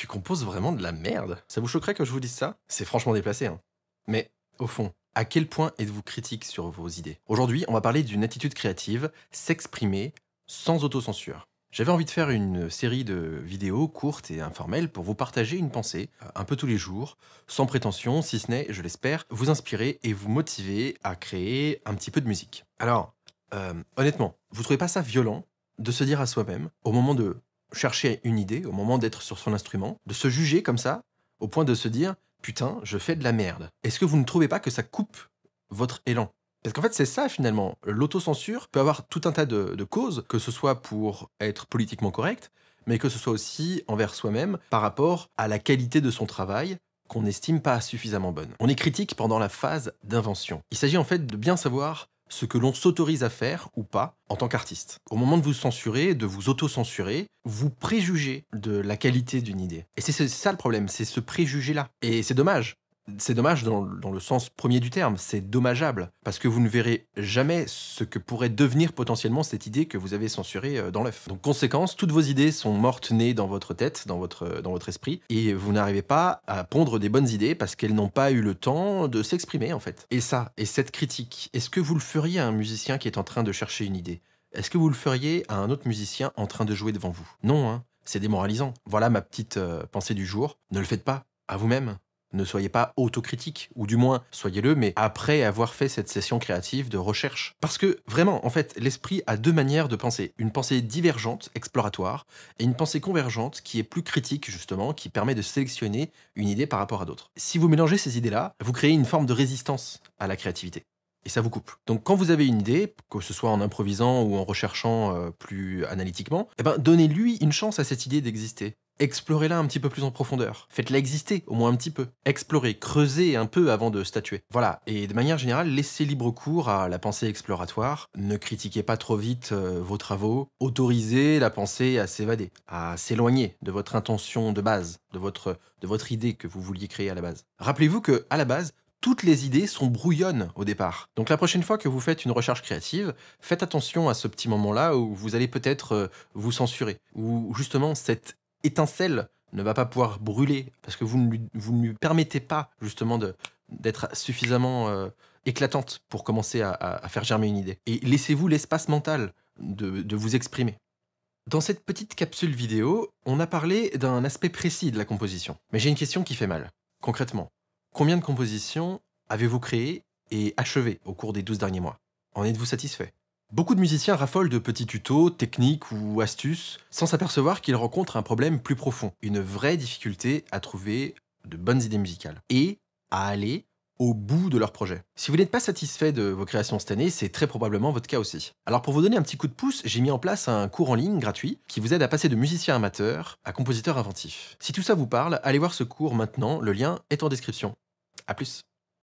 tu composes vraiment de la merde. Ça vous choquerait que je vous dise ça? C'est franchement déplacé, hein. Mais au fond, à quel point êtes-vous critique sur vos idées? Aujourd'hui, on va parler d'une attitude créative, s'exprimer sans autocensure. J'avais envie de faire une série de vidéos courtes et informelles pour vous partager une pensée, un peu tous les jours, sans prétention, si ce n'est, je l'espère, vous inspirer et vous motiver à créer un petit peu de musique. Alors, honnêtement, vous trouvez pas ça violent de se dire à soi-même, au moment de chercher une idée, au moment d'être sur son instrument, de se juger comme ça, au point de se dire: «Putain, je fais de la merde». Est-ce que vous ne trouvez pas que ça coupe votre élan? Parce qu'en fait, c'est ça finalement, l'autocensure peut avoir tout un tas de causes, que ce soit pour être politiquement correct, mais que ce soit aussi envers soi-même par rapport à la qualité de son travail qu'on n'estime pas suffisamment bonne. On est critique pendant la phase d'invention. Il s'agit en fait de bien savoir ce que l'on s'autorise à faire ou pas en tant qu'artiste. Au moment de vous censurer, de vous auto-censurer, vous préjugez de la qualité d'une idée. Et c'est ça le problème, c'est ce préjugé-là. Et c'est dommage. C'est dommage dans le sens premier du terme, c'est dommageable, parce que vous ne verrez jamais ce que pourrait devenir potentiellement cette idée que vous avez censurée dans l'œuf. Donc conséquence, toutes vos idées sont mortes-nées dans votre tête, dans votre esprit, et vous n'arrivez pas à pondre des bonnes idées parce qu'elles n'ont pas eu le temps de s'exprimer en fait. Et ça, et cette critique, est-ce que vous le feriez à un musicien qui est en train de chercher une idée? Est-ce que vous le feriez à un autre musicien en train de jouer devant vous? Non, hein, c'est démoralisant. Voilà ma petite pensée du jour. Ne le faites pas, à vous-même. Ne soyez pas autocritique, ou du moins soyez-le, mais après avoir fait cette session créative de recherche. Parce que vraiment, en fait, l'esprit a deux manières de penser. Une pensée divergente, exploratoire, et une pensée convergente qui est plus critique, justement, qui permet de sélectionner une idée par rapport à d'autres. Si vous mélangez ces idées-là, vous créez une forme de résistance à la créativité. Et ça vous coupe. Donc quand vous avez une idée, que ce soit en improvisant ou en recherchant plus analytiquement, eh ben, donnez-lui une chance à cette idée d'exister. Explorez-la un petit peu plus en profondeur. Faites-la exister, au moins un petit peu. Explorez, creusez un peu avant de statuer. Voilà, et de manière générale, laissez libre cours à la pensée exploratoire. Ne critiquez pas trop vite vos travaux. Autorisez la pensée à s'évader, à s'éloigner de votre intention de base, de votre idée que vous vouliez créer à la base. Rappelez-vous que, à la base, toutes les idées sont brouillonnes au départ. Donc la prochaine fois que vous faites une recherche créative, faites attention à ce petit moment-là où vous allez peut-être vous censurer, où justement cette étincelle ne va pas pouvoir brûler parce que vous ne lui permettez pas justement d'être suffisamment éclatante pour commencer à faire germer une idée. Et laissez-vous l'espace mental de vous exprimer. Dans cette petite capsule vidéo, on a parlé d'un aspect précis de la composition. Mais j'ai une question qui fait mal. Concrètement, combien de compositions avez-vous créées et achevées au cours des 12 derniers mois? En êtes-vous satisfait? Beaucoup de musiciens raffolent de petits tutos, techniques ou astuces, sans s'apercevoir qu'ils rencontrent un problème plus profond, une vraie difficulté à trouver de bonnes idées musicales et à aller au bout de leur projet. Si vous n'êtes pas satisfait de vos créations cette année, c'est très probablement votre cas aussi. Alors pour vous donner un petit coup de pouce, j'ai mis en place un cours en ligne gratuit qui vous aide à passer de musicien amateur à compositeur inventif. Si tout ça vous parle, allez voir ce cours maintenant, le lien est en description. À plus.